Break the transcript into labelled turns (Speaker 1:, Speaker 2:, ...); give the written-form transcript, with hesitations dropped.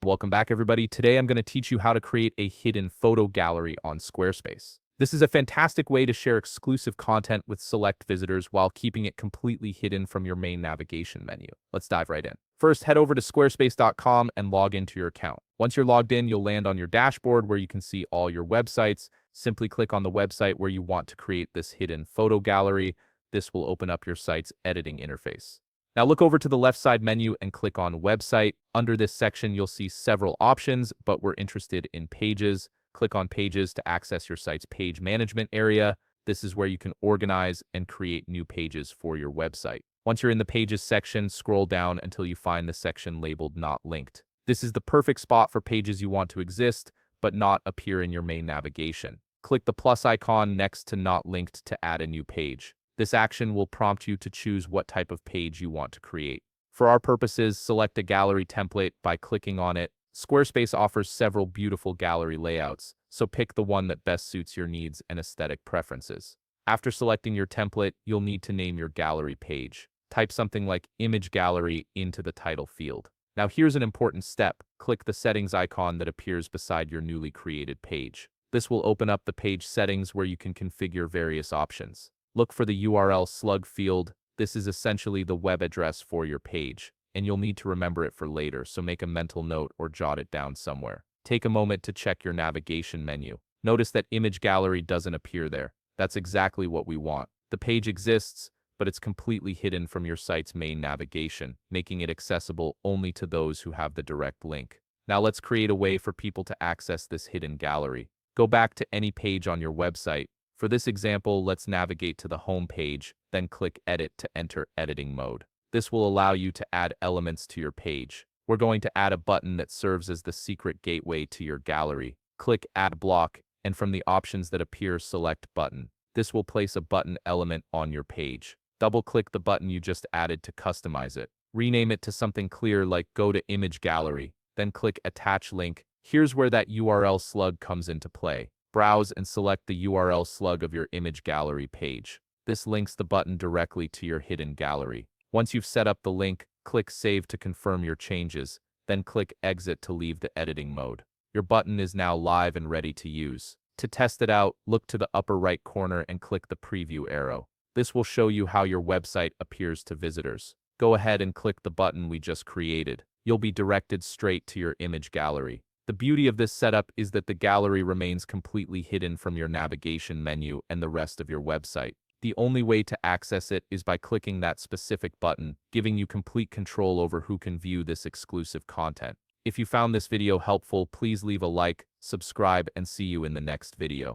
Speaker 1: Welcome back, everybody. Today I'm going to teach you how to create a hidden photo gallery on Squarespace. This is a fantastic way to share exclusive content with select visitors while keeping it completely hidden from your main navigation menu. Let's dive right in. First, head over to squarespace.com and log into your account. Once you're logged in, you'll land on your dashboard where you can see all your websites. Simply click on the website where you want to create this hidden photo gallery. This will open up your site's editing interface. Now look over to the left side menu and click on Website. Under this section, you'll see several options, but we're interested in Pages. Click on Pages to access your site's page management area. This is where you can organize and create new pages for your website. Once you're in the Pages section, scroll down until you find the section labeled Not Linked. This is the perfect spot for pages you want to exist, but not appear in your main navigation. Click the plus icon next to Not Linked to add a new page. This action will prompt you to choose what type of page you want to create. For our purposes, select a gallery template by clicking on it. Squarespace offers several beautiful gallery layouts, so pick the one that best suits your needs and aesthetic preferences. After selecting your template, you'll need to name your gallery page. Type something like Image Gallery into the title field. Now here's an important step. Click the settings icon that appears beside your newly created page. This will open up the page settings where you can configure various options. Look for the URL slug field. This is essentially the web address for your page, and you'll need to remember it for later, so make a mental note or jot it down somewhere. Take a moment to check your navigation menu. Notice that Image Gallery doesn't appear there. That's exactly what we want. The page exists, but it's completely hidden from your site's main navigation, making it accessible only to those who have the direct link. Now let's create a way for people to access this hidden gallery. Go back to any page on your website. For this example, let's navigate to the home page, then click Edit to enter editing mode. This will allow you to add elements to your page. We're going to add a button that serves as the secret gateway to your gallery. Click Add Block, and from the options that appear, select Button. This will place a button element on your page. Double-click the button you just added to customize it. Rename it to something clear like Go to Image Gallery, then click Attach Link. Here's where that URL slug comes into play. Browse and select the URL slug of your image gallery page. This links the button directly to your hidden gallery. Once you've set up the link, click Save to confirm your changes, then click Exit to leave the editing mode. Your button is now live and ready to use. To test it out, look to the upper right corner and click the preview arrow. This will show you how your website appears to visitors. Go ahead and click the button we just created. You'll be directed straight to your image gallery. The beauty of this setup is that the gallery remains completely hidden from your navigation menu and the rest of your website. The only way to access it is by clicking that specific button, giving you complete control over who can view this exclusive content. If you found this video helpful, please leave a like, subscribe, and see you in the next video.